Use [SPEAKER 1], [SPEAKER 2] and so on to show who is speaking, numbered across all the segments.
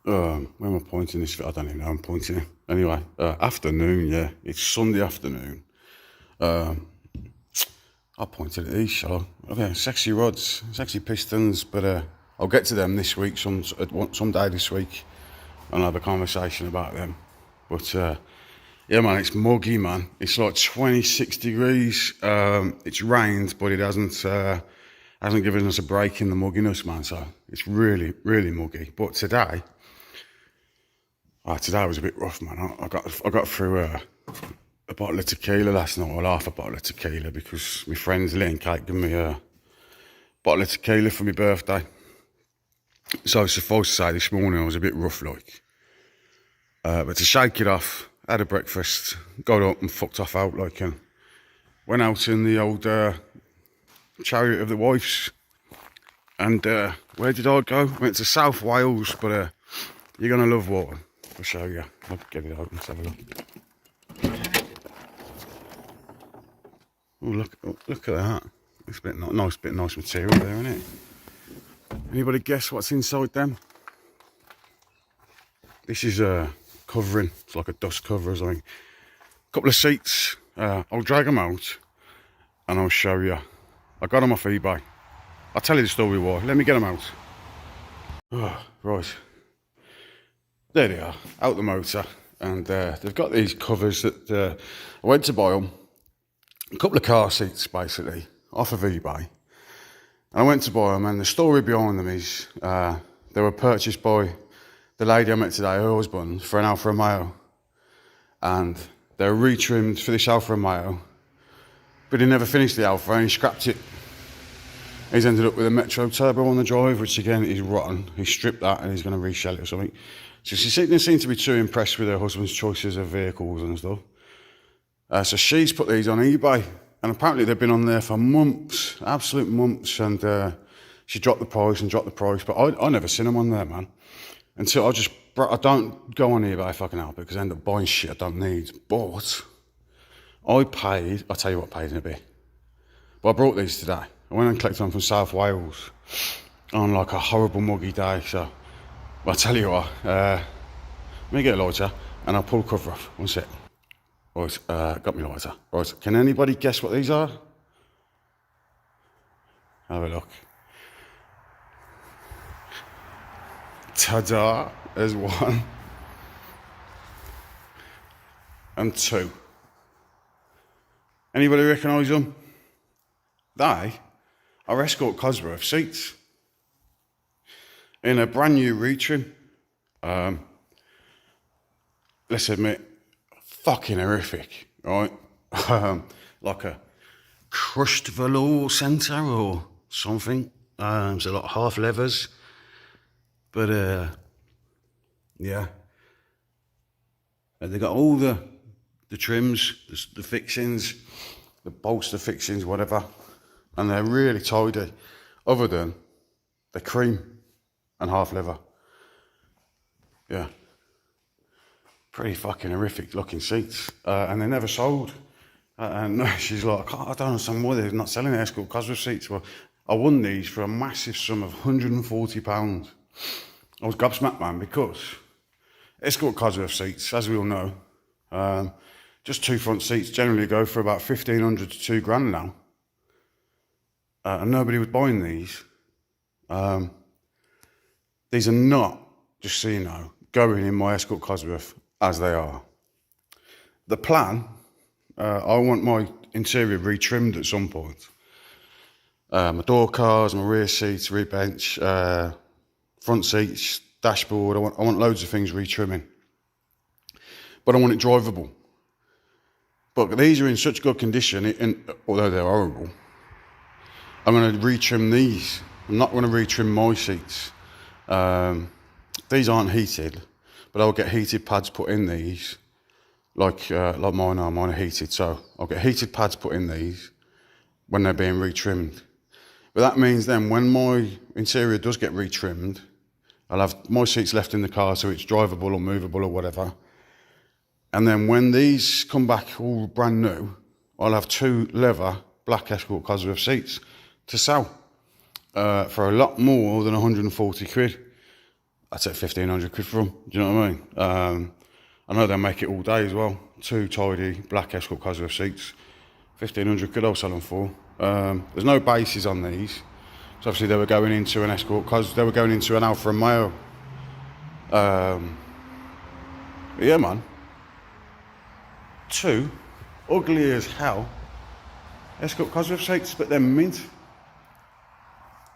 [SPEAKER 1] Where am I pointing this? I don't even know I'm pointing it. Anyway, afternoon, yeah. It's Sunday afternoon. I pointed at these, shall I? Okay, sexy rods, sexy pistons, but I'll get to them this week, some day this week, and I'll have a conversation about them. But yeah, man, it's muggy, man. It's like 26 degrees. It's rained, but it hasn't given us a break in the mugginess, man. So it's really, really muggy. But today was a bit rough, man. I got through a bottle of tequila last night, or half a bottle of tequila, because my friends Lee and Kate gave me a bottle of tequila for my birthday. So suffice to say, this morning I was a bit rough, like. But to shake it off, had a breakfast, got up and fucked off out, like, and went out in the old chariot of the wives. And where did I go? Went to South Wales, but you're gonna love water. I'll show you. I'll get it out and have a look. Oh, look at that. It's a bit nice material there, isn't it? Anybody guess what's inside them? This is a covering. It's like a dust cover or something. A couple of seats. I'll drag them out and I'll show you. I got them off eBay. I'll tell you the story why. Let me get them out. Oh, right. There they are, out the motor. And they've got these covers that I went to buy them. A couple of car seats, basically, off of eBay. And I went to buy them, and the story behind them is they were purchased by the lady I met today, her husband, for an Alfa Romeo. And they were retrimmed for this Alfa Romeo, but he never finished the Alfa and he scrapped it. He's ended up with a Metro Turbo on the drive, which again is rotten. He stripped that and he's going to resell it or something. So she didn't seem to be too impressed with her husband's choices of vehicles and stuff. So she's put these on eBay, and apparently they've been on there for months, absolute months, and she dropped the price, but I never seen them on there, man. Until I don't go on eBay if I can help it, because I end up buying shit I don't need. But I'll tell you what I paid in a bit. But I brought these today. I went and collected them from South Wales on like a horrible muggy day, so I'll tell you what, let me get a lighter and I'll pull the cover off. One sec. Right, got me lighter. Right, can anybody guess what these are? Have a look. Ta-da, there's one. And two. Anybody recognise them? They are Escort Cosworth seats in a brand new retrim. Let's admit, fucking horrific, right? Like a crushed velour centre or something. There's a lot of half levers, but yeah. They got all the trims, the fixings, the bolster fixings, whatever, and they're really tidy, other than the cream and half leather. Yeah, pretty fucking horrific looking seats, and they're never sold. And she's like, I don't understand why they're not selling Escort Cosworth seats. Well, I won these for a massive sum of £140. I was gobsmacked, man, because Escort Cosworth seats, as we all know, just two front seats generally go for about 1,500 to £2,000 now. And nobody was buying these. These are not, just so you know, going in my Escort Cosworth as they are. The plan, I want my interior retrimmed at some point. My door cars, my rear seats, rear bench, front seats, dashboard. I want loads of things retrimming. But I want it drivable. But these are in such good condition, although they're horrible, I'm going to retrim these. I'm not going to retrim my seats. These aren't heated, but I'll get heated pads put in these, like mine are. Mine are heated, so I'll get heated pads put in these when they're being retrimmed. But that means then when my interior does get retrimmed, I'll have my seats left in the car so it's drivable or movable or whatever. And then when these come back all brand new, I'll have two leather black Escort Cosworth seats to sell for a lot more than 140 quid. I'd take 1,500 quid for them. Do you know what I mean? I know they make it all day as well. 2 tidy black Escort Cosworth seats. 1,500 quid I'll sell them for. There's no bases on these. So obviously they were going into an Escort because they were going into an Alfa Romeo. Yeah, man. 2 ugly as hell Escort Cosworth seats, but they're mint.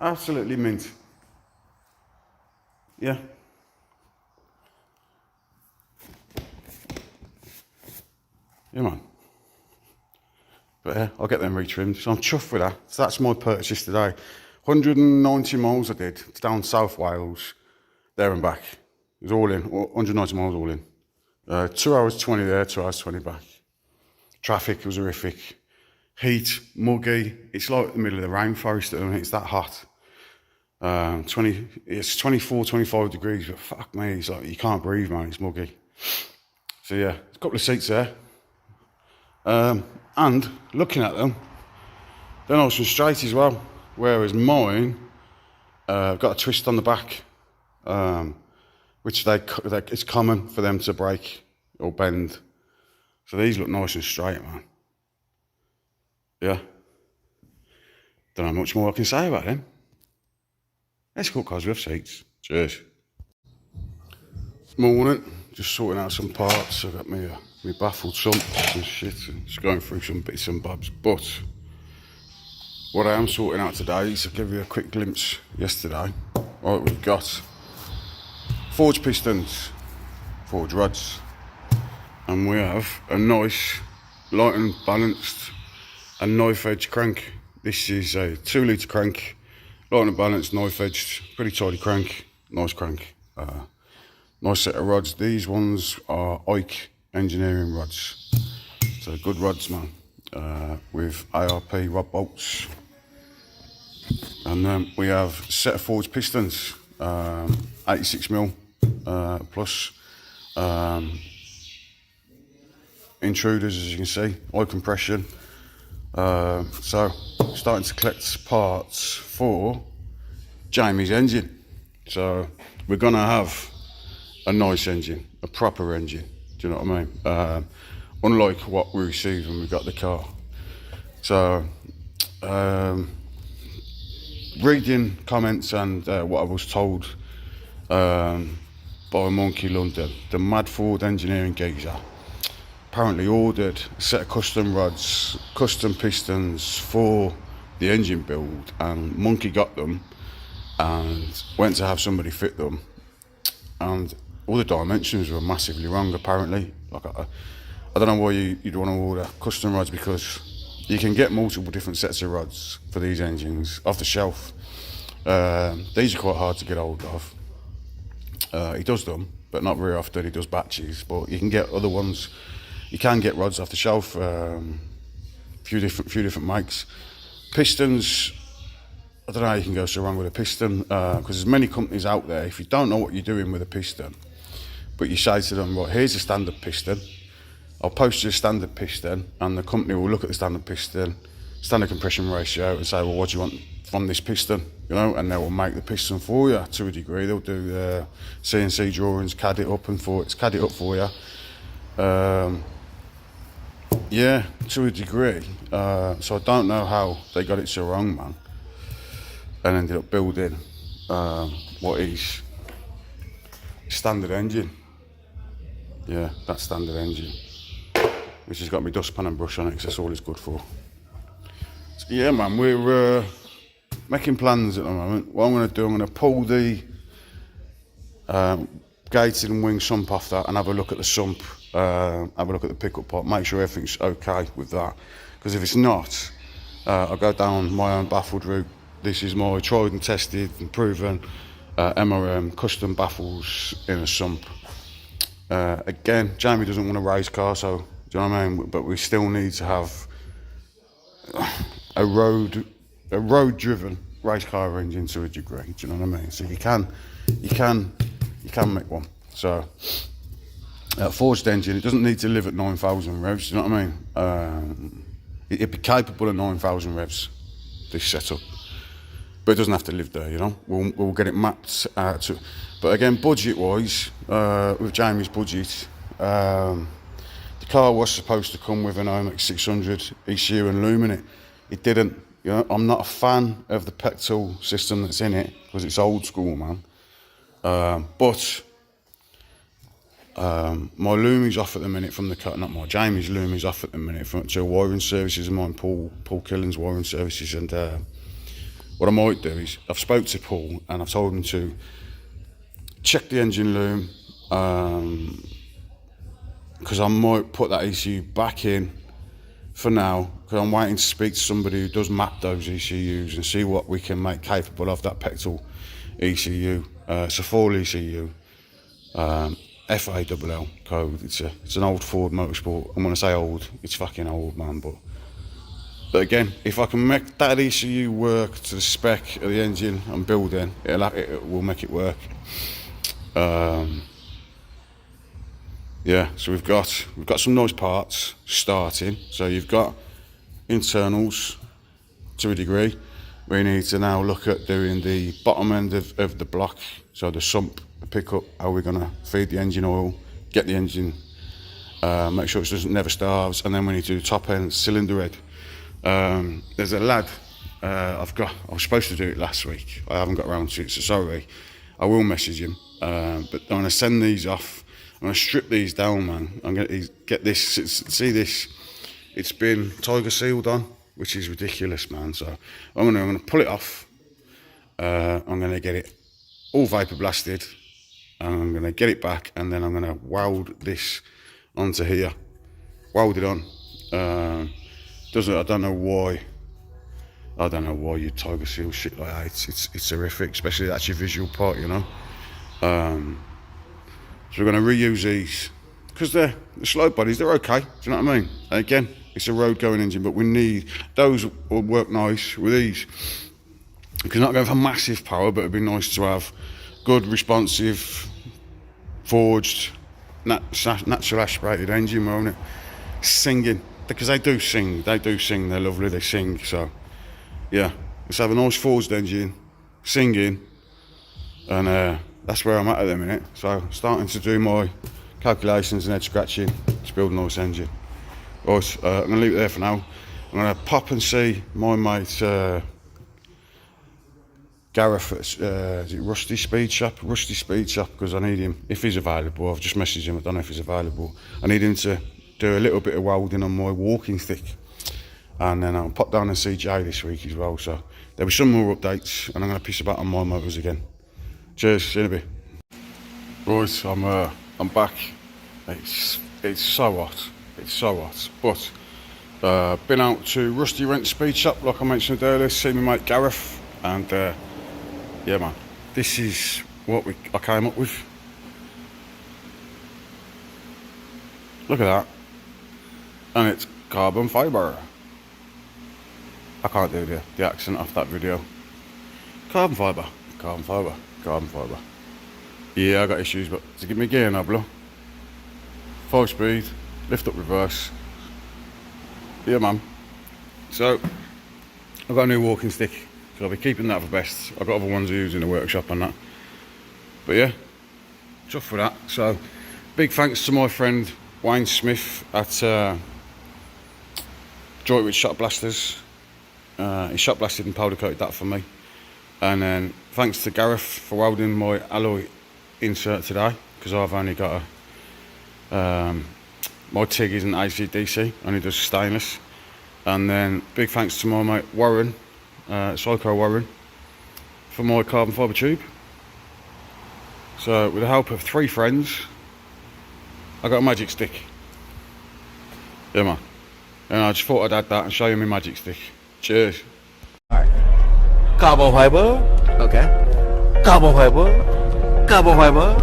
[SPEAKER 1] Absolutely mint. Yeah. Yeah, man. But yeah, I'll get them retrimmed. So I'm chuffed with that. So that's my purchase today. 190 miles I did down South Wales, there and back. It was all in, 190 miles all in. 2 hours 20 there, 2 hours 20 back. Traffic was horrific. Heat, muggy. It's like the middle of the rainforest at the minute. It's that hot. It's 24, 25 degrees, but fuck me, it's like you can't breathe, man. It's muggy. So yeah, a couple of seats there. And looking at them, they're nice and straight as well. Whereas mine, got a twist on the back, which it's common for them to break or bend. So these look nice and straight, man. Yeah. Don't know much more I can say about them. Escort Cosworth seats. Cheers. Morning. Just sorting out some parts. I've got my baffled sumps and shit. And just going through some bits and bobs. But what I am sorting out today is to give you a quick glimpse yesterday. Right, we've got forged pistons, forged rods, and we have a nice, light and balanced, and knife edge crank. This is a 2 litre crank, light and balanced, knife edged, pretty tidy crank, nice crank. Nice set of rods. These ones are Ike engineering rods, so good rods, man, with ARP rod bolts. And then we have a set of forged pistons, 86mm plus, intruders, as you can see, high compression. So starting to collect parts for Jamie's engine. So we're gonna have a nice engine, a proper engine. Do you know what I mean? Unlike what we received when we got the car. So reading comments and what I was told by Monkey London, the Mad Ford engineering geezer apparently ordered a set of custom rods, custom pistons for the engine build, and Monkey got them and went to have somebody fit them, and all the dimensions were massively wrong apparently. Like I don't know why you'd want to order custom rods, because you can get multiple different sets of rods for these engines off the shelf. These are quite hard to get hold of. He does them, but not very often. He does batches, but you can get other ones. You can get rods off the shelf, few different makes. Pistons, I don't know how you can go so wrong with a piston, because there's many companies out there. If you don't know what you're doing with a piston, but you say to them, right, here's a standard piston, I'll post you a standard piston, and the company will look at the standard piston, standard compression ratio, and say, well, what do you want from this piston? You know, and they will make the piston for you to a degree. They'll do the CNC drawings, CAD it up for you. Yeah, to a degree. So I don't know how they got it so wrong, man, and ended up building what is standard engine. Yeah, that standard engine, which has got me dustpan and brush on it, because that's all it's good for. So yeah, man, we're making plans at the moment. What I'm going to do, I'm going to pull the gated and wing sump off that and have a look at the sump, have a look at the pickup pot, make sure everything's okay with that. Because if it's not, I'll go down my own baffled route. This is my tried and tested and proven MRM custom baffles in a sump. Again, Jamie doesn't want a race car, so do you know what I mean? But we still need to have a road-driven race car engine to a degree. Do you know what I mean? So you can make one. So forged engine, it doesn't need to live at 9,000 revs. Do you know what I mean? It'd be capable of 9,000 revs. This setup. but it doesn't have to live there, you know. We'll get it mapped out to. But again, budget-wise, with Jamie's budget, the car was supposed to come with an OMX 600 ECU and loom in it. It didn't. You know, I'm not a fan of the petrol system that's in it because it's old school, man. But my looming's off at the minute from the car. Not my, Jamie's looming's off at the minute from to wiring services and mine, Paul Killen's wiring services. And what I might do is I've spoke to Paul and I've told him to check the engine loom, because I might put that ECU back in for now, because I'm waiting to speak to somebody who does map those ECUs and see what we can make capable of that petrol ECU. It's a full ECU, FALL code. It's an old Ford Motorsport. I'm gonna say old, it's fucking old, man. But again, if I can make that ECU work to the spec of the engine I'm building, it will make it work. Yeah, so we've got some nice parts starting. So you've got internals to a degree. We need to now look at doing the bottom end of the block, so the sump, the pickup, how we're going to feed the engine oil, get the engine, make sure it never starves, and then we need to do the top end cylinder head. There's a lad I was supposed to do it last week. I haven't got around to it, so sorry. I will message him, but I'm going to send these off. I'm going to strip these down, man. I'm going to get this, see this, it's been tiger sealed on, which is ridiculous, man. So I'm going to pull it off. I'm going to get it all vapor blasted, and I'm going to get it back, and then I'm going to weld this onto here, weld it on. I don't know why you tiger seal shit like that. It's horrific, especially that's your visual part, you know. So we're going to reuse these because the slow bodies, they're okay. Do you know what I mean? And again, it's a road going engine, but we need those will work nice with these. Because not going for massive power, but it'd be nice to have good, responsive, forged, natural aspirated engine, won't it? Singing, because they do sing. They're lovely. They sing. So yeah, let's have a nice forged engine, singing, and that's where I'm at the minute. So starting to do my calculations and head scratching to build a nice engine. Right, I'm going to leave it there for now. I'm going to pop and see my mate Gareth at is it Rusty Speed Shop, because I need him, if he's available. I've just messaged him, I don't know if he's available. I need him to do a little bit of welding on my walking stick, and then I'll pop down and see Jay this week as well. So there'll be some more updates, and I'm going to piss about on my motors again. Cheers, see you in a bit. Right, I'm back. It's so hot. It's so hot. But been out to Rusty Rent Speed Shop, like I mentioned earlier, see my mate Gareth, and yeah, man, this is what I came up with. Look at that, and it's carbon fibre. I can't do the accent off that video. Carbon fibre. Yeah, I got issues, but to give me gear knob, 5 speed, lift up reverse. Yeah, man. So I've got a new walking stick, so I'll be keeping that for best. I've got other ones I use in the workshop and that. But yeah, chuffed for that. So big thanks to my friend Wayne Smith at Joywood Shot Blasters. He shot blasted and powder coated that for me. And then thanks to Gareth for welding my alloy insert today, because I've only got my TIG isn't AC/DC, only does stainless. And then big thanks to my mate Warren, Psycho Warren, for my carbon fibre tube. So with the help of 3 friends, I got a magic stick. Yeah, man. And I just thought I'd add that and show you my magic stick. Cheers.
[SPEAKER 2] Alright. Carbon fiber. Okay. Carbon fiber. Carbon fiber.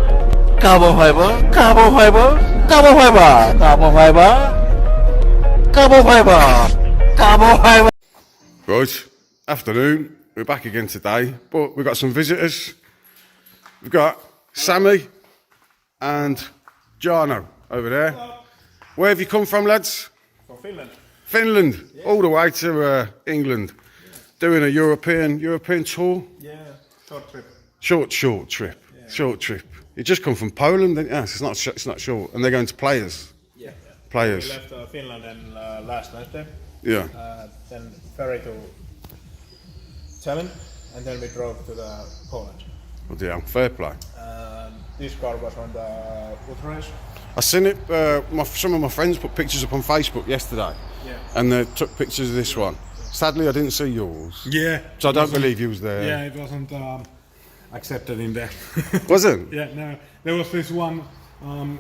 [SPEAKER 2] Carbon fiber. Carbon fiber. Carbon fiber. Carbon fiber. Carbon fiber. Carbon fiber.
[SPEAKER 1] Right. Afternoon. We're back again today, but we've got some visitors. We've got Sami and Jurno over there.
[SPEAKER 3] Hello.
[SPEAKER 1] Where have you come from, lads?
[SPEAKER 3] From Finland.
[SPEAKER 1] Finland, yeah. All the way to England. Yeah. doing a European tour.
[SPEAKER 3] Yeah, short trip.
[SPEAKER 1] Short trip.
[SPEAKER 3] Yeah.
[SPEAKER 1] Short trip. You just come from Poland, didn't you? It's not short, and they're going to Players.
[SPEAKER 3] Yeah.
[SPEAKER 1] Players.
[SPEAKER 3] We left Finland and last Wednesday.
[SPEAKER 1] Yeah.
[SPEAKER 3] Then ferry to Tallinn, and then we drove to Poland.
[SPEAKER 1] Oh dear, fair play.
[SPEAKER 3] This car was on the foot race.
[SPEAKER 1] I seen it. Some of my friends put pictures up on Facebook yesterday,
[SPEAKER 3] Yeah.
[SPEAKER 1] and they took pictures of this one. Sadly, I didn't see yours,
[SPEAKER 3] Yeah.
[SPEAKER 1] so I don't believe you was there.
[SPEAKER 3] Yeah, it wasn't accepted in there.
[SPEAKER 1] Wasn't?
[SPEAKER 3] Yeah, no. There was this one.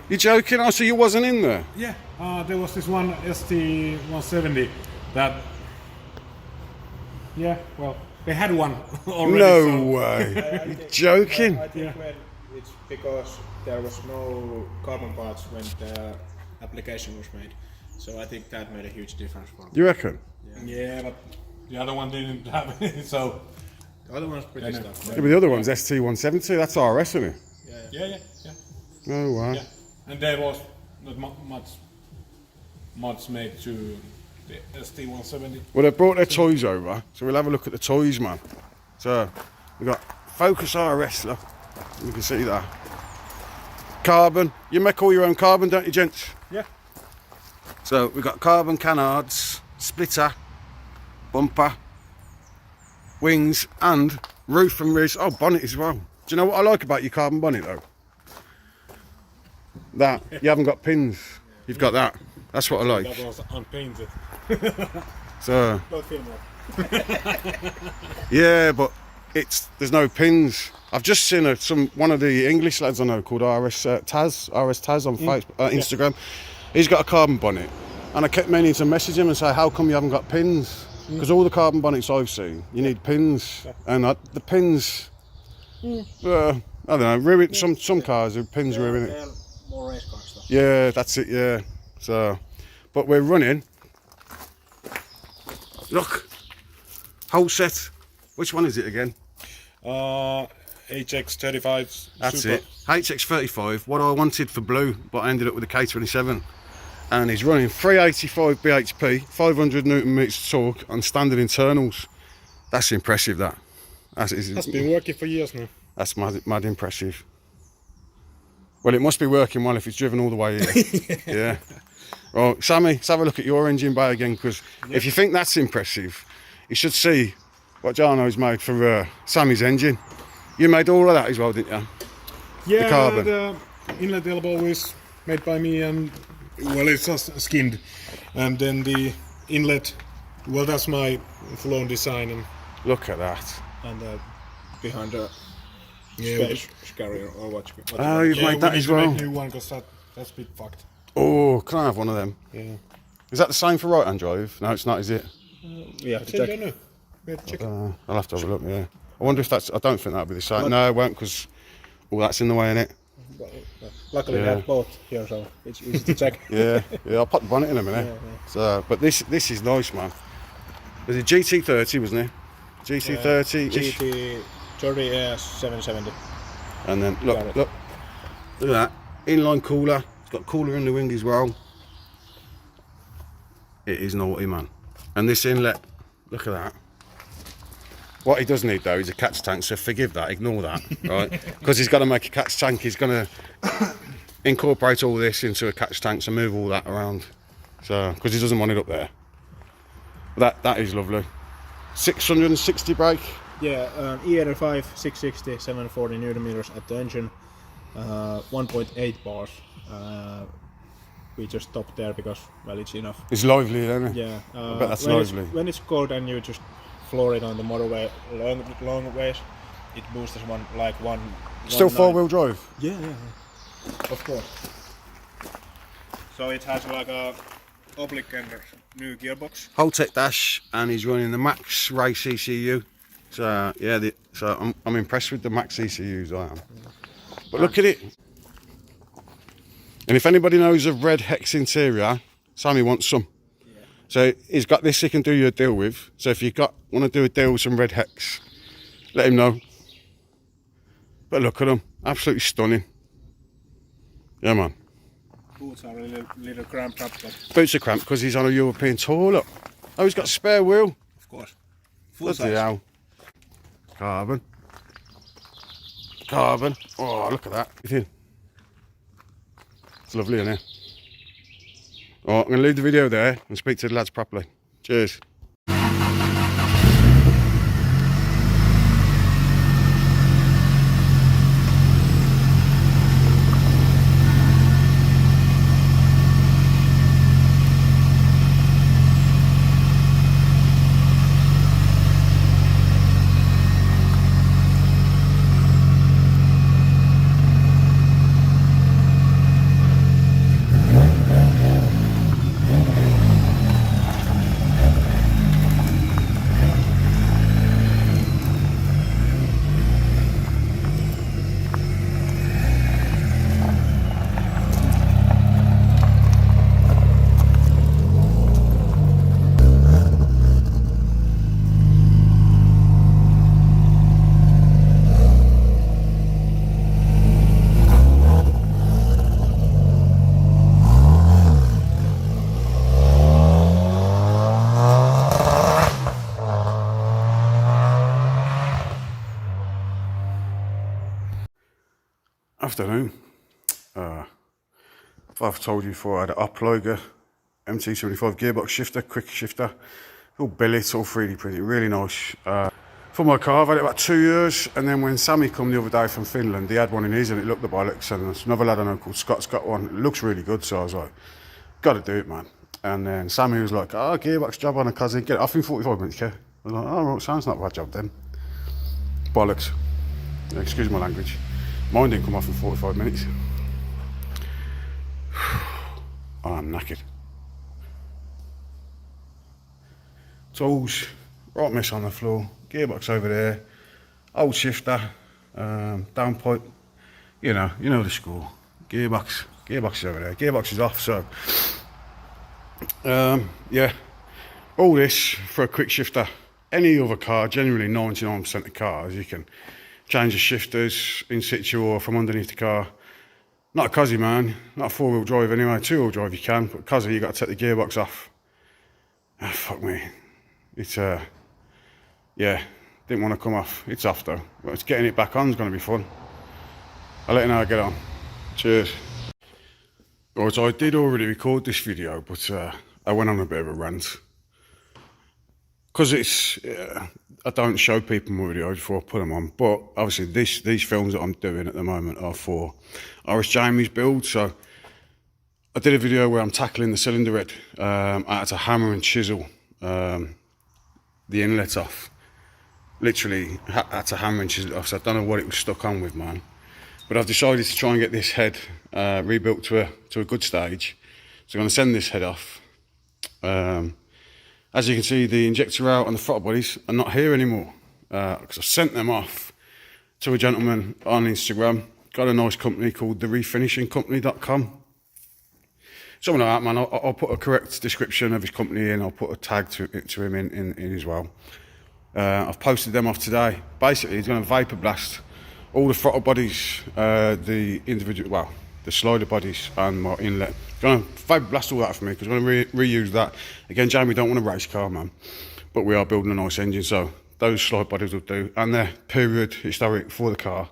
[SPEAKER 1] You joking? Oh, so you wasn't in there?
[SPEAKER 3] Yeah, there was this one ST170 that. Yeah, well, they had one already.
[SPEAKER 1] No
[SPEAKER 3] so-
[SPEAKER 1] way. You're joking?
[SPEAKER 4] I think when it's because there was no carbon parts when the application was made. So I think that made a huge difference for me.
[SPEAKER 1] You reckon?
[SPEAKER 3] Yeah, but the other one didn't have it, so.
[SPEAKER 4] The other one's pretty stuff.
[SPEAKER 1] Yeah, but the other one's ST170. That's RS, isn't it?
[SPEAKER 3] Yeah.
[SPEAKER 1] No way.
[SPEAKER 3] Yeah. And there was not much made to the ST170.
[SPEAKER 1] Well, they brought their toys over, so we'll have a look at the toys, man. So we got Focus RS, look. You can see that. Carbon. You make all your own carbon, don't you, gents?
[SPEAKER 3] Yeah.
[SPEAKER 1] So we've got carbon canards, splitter, bumper, wings, and roof and rear. Oh, bonnet as well. Do you know what I like about your carbon bonnet though? That you haven't got pins. You've got that. That's what I like.
[SPEAKER 3] That was unpainted.
[SPEAKER 1] So
[SPEAKER 4] Don't feel more.
[SPEAKER 1] yeah, but there's no pins. I've just seen one of the English lads I know called RS Taz on Facebook, Instagram. He's got a carbon bonnet, and I kept meaning to message him and say, how come you haven't got pins? Because all the carbon bonnets I've seen, you need pins, and the pins, I don't know, ruin some cars. The pins ruin it.
[SPEAKER 4] They're more race car stuff.
[SPEAKER 1] Yeah, that's it. Yeah. So, but we're running. Look, whole set. Which one is it again?
[SPEAKER 3] HX35.
[SPEAKER 1] That's
[SPEAKER 3] Super.
[SPEAKER 1] it. HX35. What I wanted for blue, but I ended up with a K27. And he's running 385 bhp, 500 newton meters torque on standard internals. That's impressive. That's
[SPEAKER 3] Been working for years now.
[SPEAKER 1] That's mad impressive. Well, it must be working well if it's driven all the way here. Yeah. Well, Sammy, let's have a look at your engine bay again, because if you think that's impressive, you should see what Jurno's made for Sammy's engine. You made all of that as well, didn't you?
[SPEAKER 3] Yeah,
[SPEAKER 1] carbon.
[SPEAKER 3] the inlet elbow is made by me, and well, it's just skinned. And then the inlet, well, that's my full-on design. And
[SPEAKER 1] Look at that.
[SPEAKER 4] Behind the
[SPEAKER 3] yeah,
[SPEAKER 4] space carrier or what
[SPEAKER 1] Oh, you've
[SPEAKER 3] yeah,
[SPEAKER 1] made that
[SPEAKER 3] we
[SPEAKER 1] as
[SPEAKER 3] need to
[SPEAKER 1] well.
[SPEAKER 3] make a new one because that's a bit fucked.
[SPEAKER 1] Oh, can I have one of them?
[SPEAKER 3] Yeah.
[SPEAKER 1] Is that the same for right-hand drive? No, it's not, is it?
[SPEAKER 4] we have to
[SPEAKER 3] I
[SPEAKER 4] check.
[SPEAKER 3] don't know. We have to check.
[SPEAKER 1] I'll have to have a look, yeah. I wonder if that's... I don't think that'll be the same. No, it won't, because all that's in the way, innit?
[SPEAKER 4] Luckily we
[SPEAKER 1] Yeah.
[SPEAKER 4] have both here, so it's easy to check.
[SPEAKER 1] Yeah, I'll put the bonnet in a minute. So, but this is nice, man. There's a GT30, wasn't it? GT30-ish.
[SPEAKER 4] GT Jordi AS 770.
[SPEAKER 1] And then, look at that. Inline cooler. It's got cooler in the wing as well. It is naughty, man. And this inlet, look at that. What he does need though is a catch tank, so forgive that, ignore that, right? Because he's got to make a catch tank, he's going to incorporate all this into a catch tank, so move all that around. So, because he doesn't want it up there. That is lovely. 660 brake.
[SPEAKER 4] Yeah, ER5 660 740 Newton meters at the engine, 1.8 bars. We just stopped there because, well, it's enough.
[SPEAKER 1] It's lively, isn't it?
[SPEAKER 4] Yeah,
[SPEAKER 1] I bet that's
[SPEAKER 4] when
[SPEAKER 1] lively.
[SPEAKER 4] when it's cold and you just floor it on the motorway long ways, it boosts one.
[SPEAKER 1] Still
[SPEAKER 4] 1.9.
[SPEAKER 1] four-wheel drive?
[SPEAKER 4] Yeah, of course.
[SPEAKER 3] So it has like a oblique and new gearbox.
[SPEAKER 1] Holtec dash, and he's running the Max Race ECU. So yeah, I'm impressed with the Max ECUs. I am. But look at it. And if anybody knows of red hex interior, Sammy wants some.
[SPEAKER 4] Yeah.
[SPEAKER 1] So he's got this he can do you a deal with. So if you want to do a deal with some red hex, let him know. But look at them, absolutely stunning. Yeah, man.
[SPEAKER 4] Boots are a little cramped up, but
[SPEAKER 1] Boots are cramped because he's on a European tour. Look, oh, he's got a spare wheel.
[SPEAKER 4] of course.
[SPEAKER 2] Full
[SPEAKER 1] Bloody
[SPEAKER 2] size.
[SPEAKER 1] hell. Carbon. Carbon. Oh, look at that. You think? It's lovely, isn't it? Right, I'm going to leave the video there and speak to the lads properly. Cheers. Afternoon. I've told you before, I had an Uploiger MT75 gearbox shifter, quick shifter, all billet, all 3D printed, really nice. For my car, I've had it about 2 years, and then when Sami come the other day from Finland, he had one in his and it looked the bollocks, and there's another lad I know called Scott's got one, it looks really good, so I was like, gotta do it, man. And then Sami was like, oh, gearbox job on a cousin, get it off in 45 minutes, yeah? I was like, oh, right, sounds not a bad job then. Bollocks. Excuse my language. Mine didn't come off in 45 minutes. I'm knackered. Tools, right mess on the floor, gearbox over there, old shifter, downpipe, you know the score. Gearbox is over there, gearbox is off, so yeah, all this for a quick shifter. Any other car, generally 99% of cars, you can change the shifters in situ or from underneath the car. Not a cuzzy, man, not a 4-wheel drive anyway, 2-wheel drive you can, but cuzzy you got to take the gearbox off. Ah, fuck me. It's yeah, didn't want to come off. It's off though, but it's getting it back on is going to be fun. I'll let you know how I get on. Cheers. Right, I did already record this video, but I went on a bit of a rant. Because it's, I don't show people my videos before I put them on, but obviously these films that I'm doing at the moment are for Irish Jamie's build. So I did a video where I'm tackling the cylinder head. I had to hammer and chisel the inlet off. Literally had to hammer and chisel it off, so I don't know what it was stuck on with, man. But I've decided to try and get this head rebuilt to a good stage. So I'm going to send this head off. As you can see, the injector out and the throttle bodies are not here anymore because I sent them off to a gentleman on Instagram. Got a nice company called therefinishingcompany.com. Something like that, man. I'll put a correct description of his company in. I'll put a tag to him in as well. I've posted them off today. Basically, he's going to vapor blast all the throttle bodies, the individual, well, the slider bodies and my inlet. Going to vapor blast all that for me because I'm going to reuse that. Again, Jamie don't want a race car, man, but we are building a nice engine, so those slide bodies will do, and they're period historic for the car.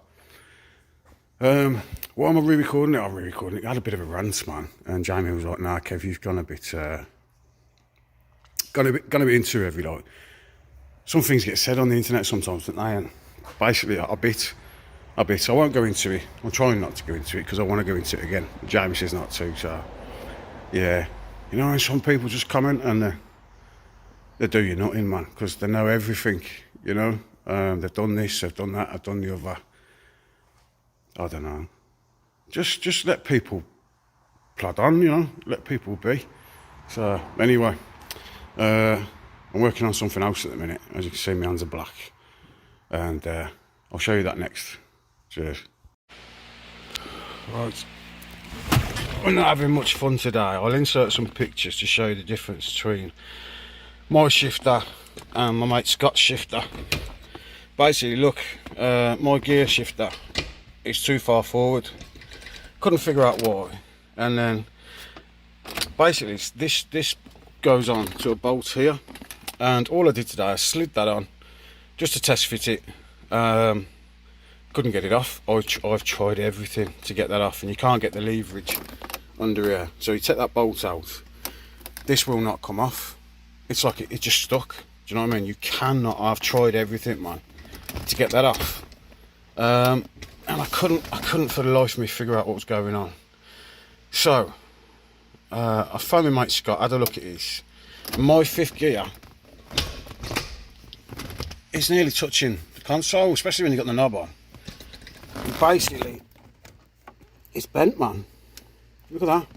[SPEAKER 1] What am I re-recording it? I'm re-recording it. I had a bit of a rant, man, and Jamie was like, "Nah, Kev, you've gone a bit into heavy, like." Some things get said on the internet sometimes, don't they? And basically, a bit. I won't go into it. I'm trying not to go into it because I want to go into it again. Jamie says not to, so yeah. You know, some people just comment and they do you nothing, man, because they know everything. You know, they've done this, they've done that, I've done the other. I don't know. Just let people plod on. You know, let people be. So anyway. I'm working on something else at the minute. As you can see, my hands are black. And I'll show you that next. Cheers. Right. We're not having much fun today. I'll insert some pictures to show you the difference between my shifter and my mate Scott's shifter. Basically, look, my gear shifter is too far forward. Couldn't figure out why. And then, basically, this goes on to a bolt here. and all I did today, I slid that on just to test fit it. Couldn't get it off. I've tried everything to get that off, and you can't get the leverage under here. So you take that bolt out, this will not come off. It's like it just stuck. Do you know what I mean? You cannot. I've tried everything, man, to get that off, and I couldn't for the life of me figure out what was going on. So I phoned my mate Scott, had a look at his. My fifth gear is nearly touching the console, especially when you got the knob on. And basically, it's bent, man. Look at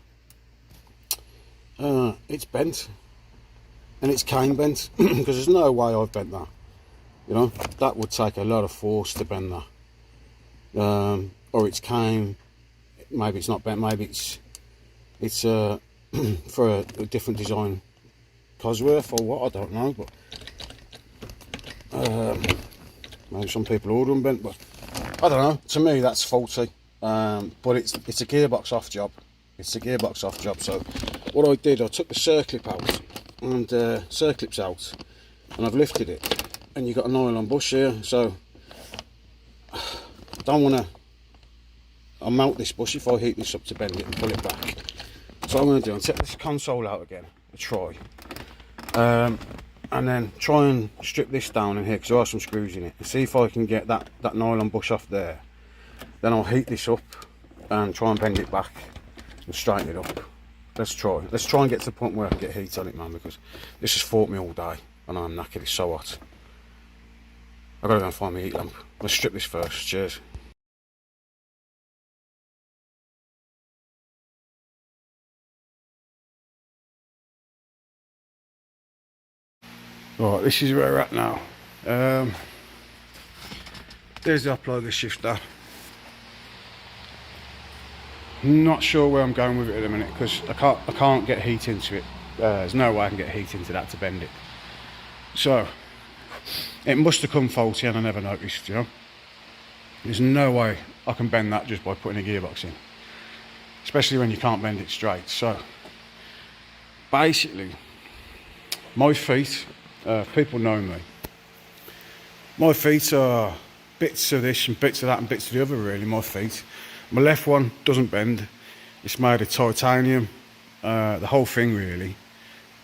[SPEAKER 1] that. It's bent, and it's cane bent because there's no way I've bent that. You know, that would take a lot of force to bend that. Or it's cane. Maybe it's not bent. Maybe it's for a different design Cosworth or what, I don't know, but maybe some people order them bent, but I don't know. To me, that's faulty. But it's a gearbox off job. It's a gearbox off job. So what I did, I took the circlip out and circlips out, and I've lifted it, and you've got a nylon bush here. So I don't want to. I'll melt this bush if I heat this up to bend it and pull it back. So what I'm going to do, I'll take this console out again, a try, and then try and strip this down in here because there are some screws in it, and see if I can get that nylon bush off there. Then I'll heat this up and try and bend it back and straighten it up. Let's try and get to the point where I can get heat on it, man, because this has fought me all day and I'm knackered. It's so hot. I've got to go and find my heat lamp. Let's strip this first. Cheers. Right, this is where we're at now. There's the uploader shifter. Not sure where I'm going with it at the minute because I can't get heat into it. There's no way I can get heat into that to bend it. So it must have come faulty and I never noticed, you know. There's no way I can bend that just by putting a gearbox in, especially when you can't bend it straight. So basically, my feet, people know me. My feet are bits of this and bits of that and bits of the other, really, my feet. My left one doesn't bend. It's made of titanium, the whole thing, really.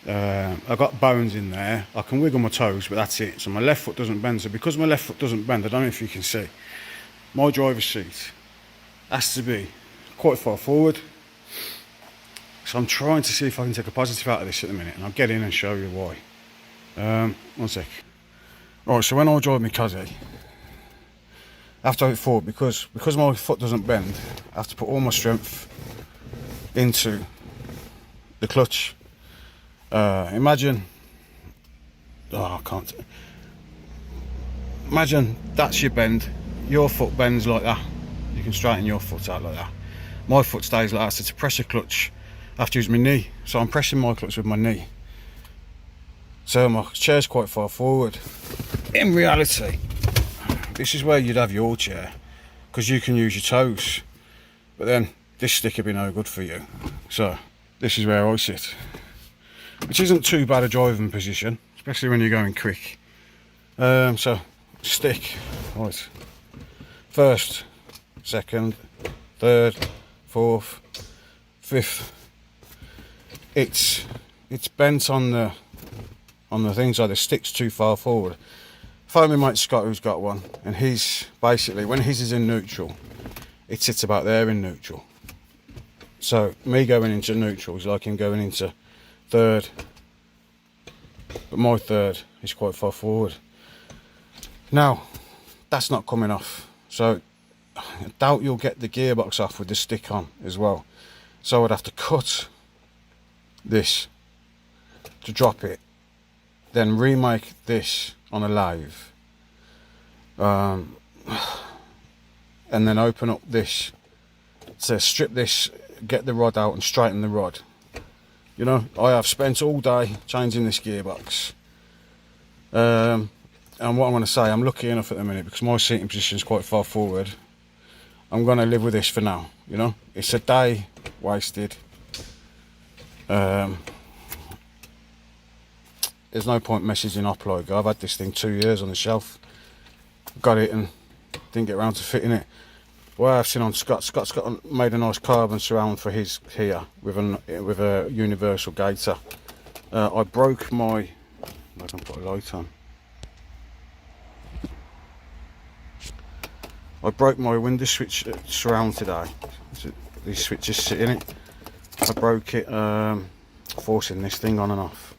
[SPEAKER 1] I've got bones in there. I can wiggle my toes, but that's it. So my left foot doesn't bend. So because my left foot doesn't bend, I don't know if you can see, my driver's seat has to be quite far forward. So I'm trying to see if I can take a positive out of this at the minute, and I'll get in and show you why. One sec. Right, so when I drive my Cosy, I have to have it forward because my foot doesn't bend. I have to put all my strength into the clutch. Imagine, I can't. Imagine that's your bend. Your foot bends like that. You can straighten your foot out like that. My foot stays like that. So to press a clutch, I have to use my knee. So I'm pressing my clutch with my knee. So my chair's quite far forward. In reality, this is where you'd have your chair, because you can use your toes, but then this stick would be no good for you. So this is where I sit, which isn't too bad a driving position, especially when you're going quick. So stick, right, first, second, third, fourth, fifth. It's bent on the things, like the stick's too far forward. Phone my mate Scott, who's got one, and he's basically, when his is in neutral, it sits about there in neutral. So me going into neutral is like him going into third, but my third is quite far forward. Now that's not coming off, so I doubt you'll get the gearbox off with the stick on as well. So I'd have to cut this to drop it, then remake this on a lathe, and then open up this to strip this, get the rod out and straighten the rod. You know, I have spent all day changing this gearbox, and what I'm going to say, I'm lucky enough at the minute because my seating position is quite far forward. I'm going to live with this for now. You know, it's a day wasted. there's no point messaging Upload. I've had this thing 2 years on the shelf. Got it and didn't get around to fitting it. Well, I've seen on Scott's made a nice carbon surround for his here with a universal gator. I broke my. I can put a light on. I broke my window switch surround today. These switches sit in it. I broke it forcing this thing on and off.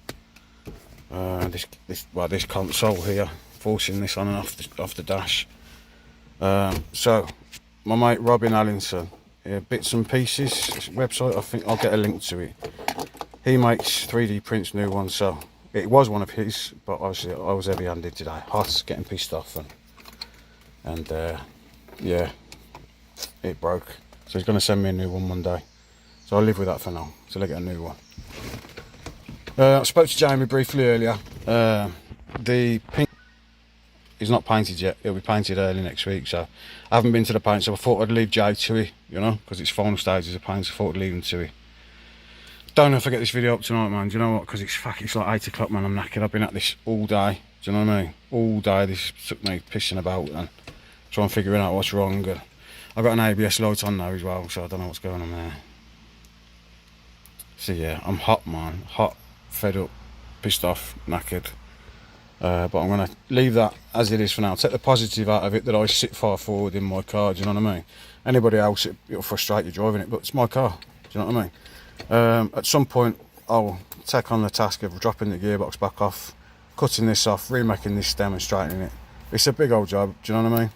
[SPEAKER 1] This console here, forcing this on and off the dash. So my mate Robin Allinson, Bits and Pieces website, I think I'll get a link to it. He makes 3D prints, new ones, so it was one of his, but obviously I was heavy-handed today, hot, getting pissed off, and yeah, it broke. So he's going to send me a new one Monday, so I'll live with that for now till I get a new one. I spoke to Jamie briefly earlier. The pink is not painted yet. It'll be painted early next week, so I haven't been to the paint, so I thought I'd leave Jay to it, you know, because it's final stages of paint, so I thought I'd leave him to it. Don't know if I get this video up tonight, man. Do you know what? Because it's like 8 o'clock, man. I'm knackered. I've been at this all day. Do you know what I mean? All day. This took me pissing about and trying to figure out what's wrong. And I've got an ABS light on now as well, so I don't know what's going on there. So yeah, I'm hot, man. Hot, fed up, pissed off, knackered. But I'm going to leave that as it is for now. Take the positive out of it that I sit far forward in my car. Do you know what I mean? Anybody else, it'll frustrate you driving it, but it's my car. Do you know what I mean? At some point I'll take on the task of dropping the gearbox back off, cutting this off, remaking this stem and straightening it. It's a big old job, do you know what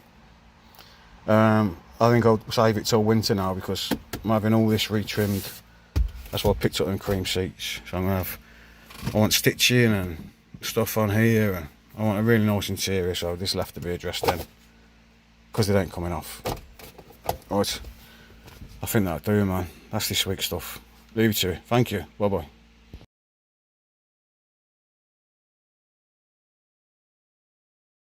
[SPEAKER 1] I mean? I think I'll save it till winter now because I'm having all this retrimmed. That's why I picked up them cream seats. So I want stitching and stuff on here, and I want a really nice interior, so this will have to be addressed then because it ain't coming off. Right, I think that'll do, man. That's this week's stuff. Leave it to you. Thank you. Bye bye.